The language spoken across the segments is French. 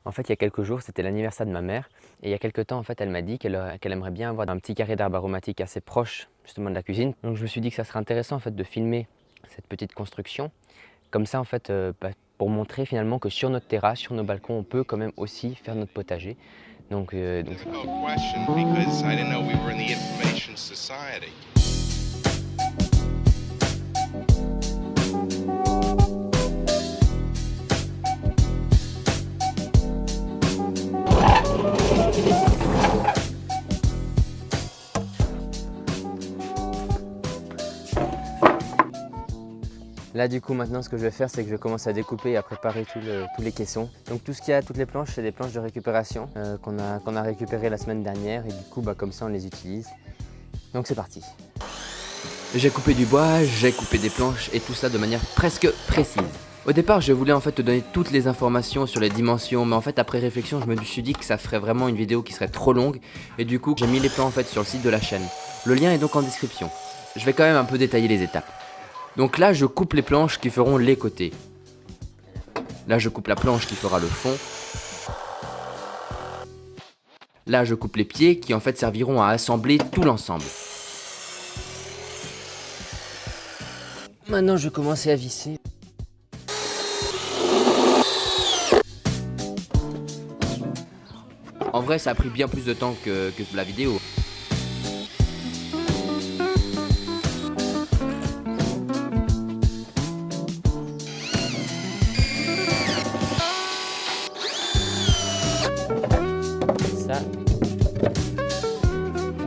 En fait, il y a quelques jours, c'était l'anniversaire de ma mère. Et il y a quelques temps, en fait, elle m'a dit qu'elle aimerait bien avoir un petit carré d'herbe aromatique assez proche, justement, de la cuisine. Donc je me suis dit que ça serait intéressant, en fait, de filmer cette petite construction. Comme ça, en fait, pour montrer finalement que sur notre terrasse, sur nos balcons, on peut quand même aussi faire notre potager. Donc c'est parti. Là du coup maintenant ce que je vais faire c'est que je commence à découper et à préparer tous les caissons. Donc tout ce qu'il y a, toutes les planches, c'est des planches de récupération qu'on a récupérées la semaine dernière et du coup comme ça on les utilise. Donc c'est parti. J'ai coupé du bois, j'ai coupé des planches et tout ça de manière presque précise. Au départ je voulais en fait te donner toutes les informations sur les dimensions, mais en fait après réflexion je me suis dit que ça ferait vraiment une vidéo qui serait trop longue et du coup j'ai mis les plans en fait sur le site de la chaîne. Le lien est donc en description. Je vais quand même un peu détailler les étapes. Donc là, je coupe les planches qui feront les côtés. Là, je coupe la planche qui fera le fond. Là, je coupe les pieds qui en fait serviront à assembler tout l'ensemble. Maintenant, je vais commencer à visser. En vrai, ça a pris bien plus de temps que la vidéo.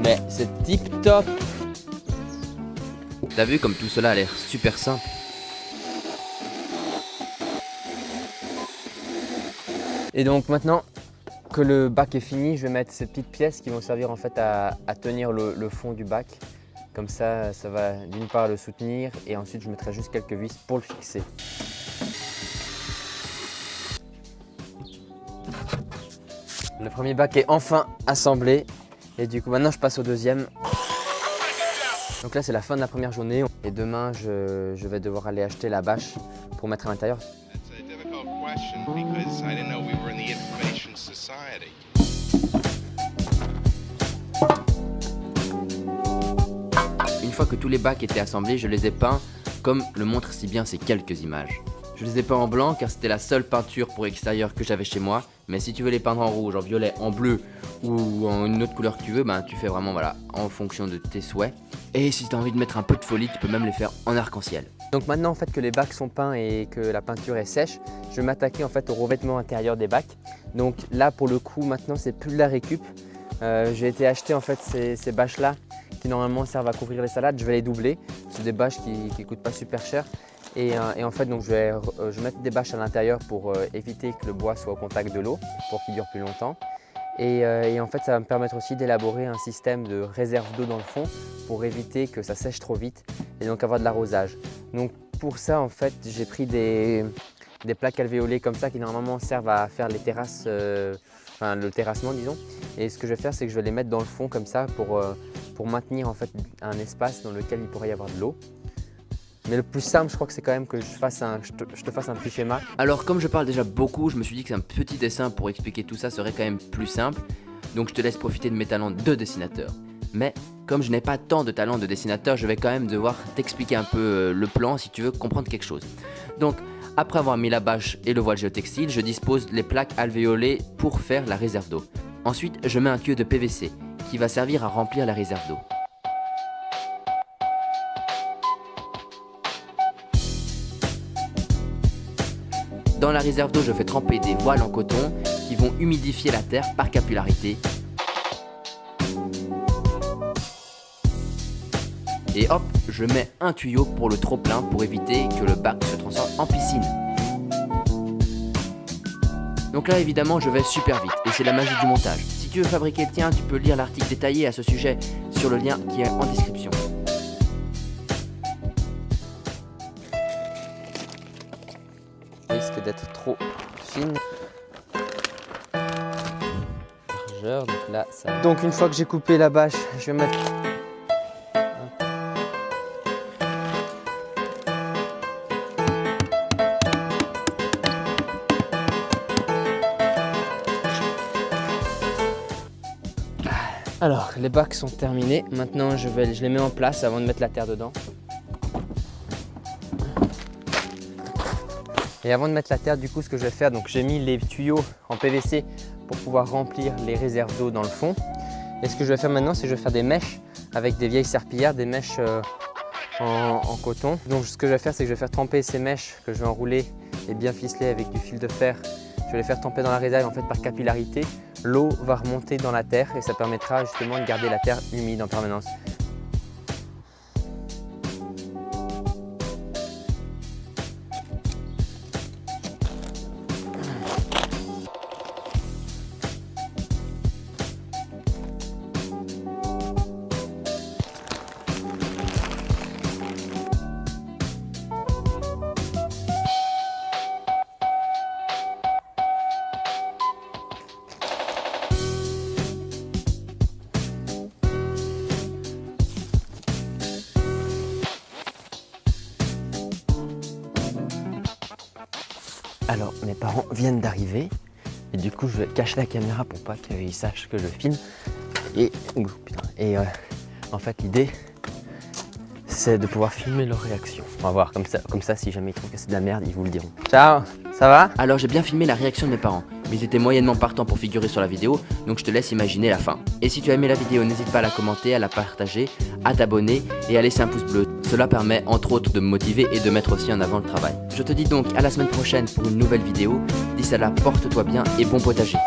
Mais c'est tip top. T'as vu comme tout cela a l'air super simple. Et donc maintenant que le bac est fini, je vais mettre ces petites pièces qui vont servir en fait à tenir le fond du bac. Comme ça, ça va d'une part le soutenir et ensuite je mettrai juste quelques vis pour le fixer. Le premier bac est enfin assemblé et du coup maintenant je passe au deuxième. Donc là c'est la fin de la première journée et demain je vais devoir aller acheter la bâche pour mettre à l'intérieur. Une fois que tous les bacs étaient assemblés, je les ai peints comme le montrent si bien ces quelques images. Je les ai peints en blanc car c'était la seule peinture pour extérieur que j'avais chez moi. Mais si tu veux les peindre en rouge, en violet, en bleu ou en une autre couleur que tu veux, tu fais vraiment en fonction de tes souhaits. Et si tu as envie de mettre un peu de folie, tu peux même les faire en arc-en-ciel. Donc maintenant en fait que les bacs sont peints et que la peinture est sèche, je vais m'attaquer en fait au revêtement intérieur des bacs. Donc là pour le coup maintenant c'est plus de la récup. J'ai été acheter en fait ces bâches là qui normalement servent à couvrir les salades, je vais les doubler. C'est des bâches qui coûtent pas super cher. Et en fait donc je vais mettre des bâches à l'intérieur pour éviter que le bois soit au contact de l'eau, pour qu'il dure plus longtemps. Et en fait ça va me permettre aussi d'élaborer un système de réserve d'eau dans le fond pour éviter que ça sèche trop vite et donc avoir de l'arrosage. Donc pour ça en fait j'ai pris des plaques alvéolées comme ça qui normalement servent à faire les terrasses, enfin le terrassement disons. Et ce que je vais faire c'est que je vais les mettre dans le fond comme ça pour maintenir en fait un espace dans lequel il pourrait y avoir de l'eau. Mais le plus simple, je crois que c'est quand même que je te fasse un petit schéma. Alors comme je parle déjà beaucoup, je me suis dit que un petit dessin pour expliquer tout ça serait quand même plus simple. Donc je te laisse profiter de mes talents de dessinateur. Mais comme je n'ai pas tant de talent de dessinateur, je vais quand même devoir t'expliquer un peu le plan si tu veux comprendre quelque chose. Donc après avoir mis la bâche et le voile géotextile, je dispose les plaques alvéolées pour faire la réserve d'eau. Ensuite, je mets un tuyau de PVC qui va servir à remplir la réserve d'eau. Dans la réserve d'eau, je fais tremper des voiles en coton qui vont humidifier la terre par capillarité. Et hop, je mets un tuyau pour le trop-plein pour éviter que le bac se transforme en piscine. Donc là, évidemment, je vais super vite et c'est la magie du montage. Si tu veux fabriquer le tien, tu peux lire l'article détaillé à ce sujet sur le lien qui est en description. Risque d'être trop fine. Largeur, donc là ça. Donc une fois que j'ai coupé la bâche, je vais mettre. Alors, les bacs sont terminés. Maintenant, je les mets en place avant de mettre la terre dedans. Et avant de mettre la terre, du coup, ce que je vais faire, donc j'ai mis les tuyaux en PVC pour pouvoir remplir les réserves d'eau dans le fond. Et ce que je vais faire maintenant, c'est que je vais faire des mèches avec des vieilles serpillères, des mèches en coton. Donc ce que je vais faire, c'est que je vais faire tremper ces mèches que je vais enrouler et bien ficeler avec du fil de fer. Je vais les faire tremper dans la réserve en fait par capillarité. L'eau va remonter dans la terre et ça permettra justement de garder la terre humide en permanence. Alors, mes parents viennent d'arriver et du coup, je vais cacher la caméra pour pas qu'ils sachent que je filme. Et, en fait, l'idée, c'est de pouvoir filmer leur réaction. On va voir, comme ça, si jamais ils trouvent que c'est de la merde, ils vous le diront. Ciao, ça va? Alors j'ai bien filmé la réaction de mes parents, mais ils étaient moyennement partants pour figurer sur la vidéo, donc je te laisse imaginer la fin. Et si tu as aimé la vidéo, n'hésite pas à la commenter, à la partager, à t'abonner et à laisser un pouce bleu. Cela permet entre autres de me motiver et de mettre aussi en avant le travail. Je te dis donc à la semaine prochaine pour une nouvelle vidéo. D'ici là, porte-toi bien et bon potager.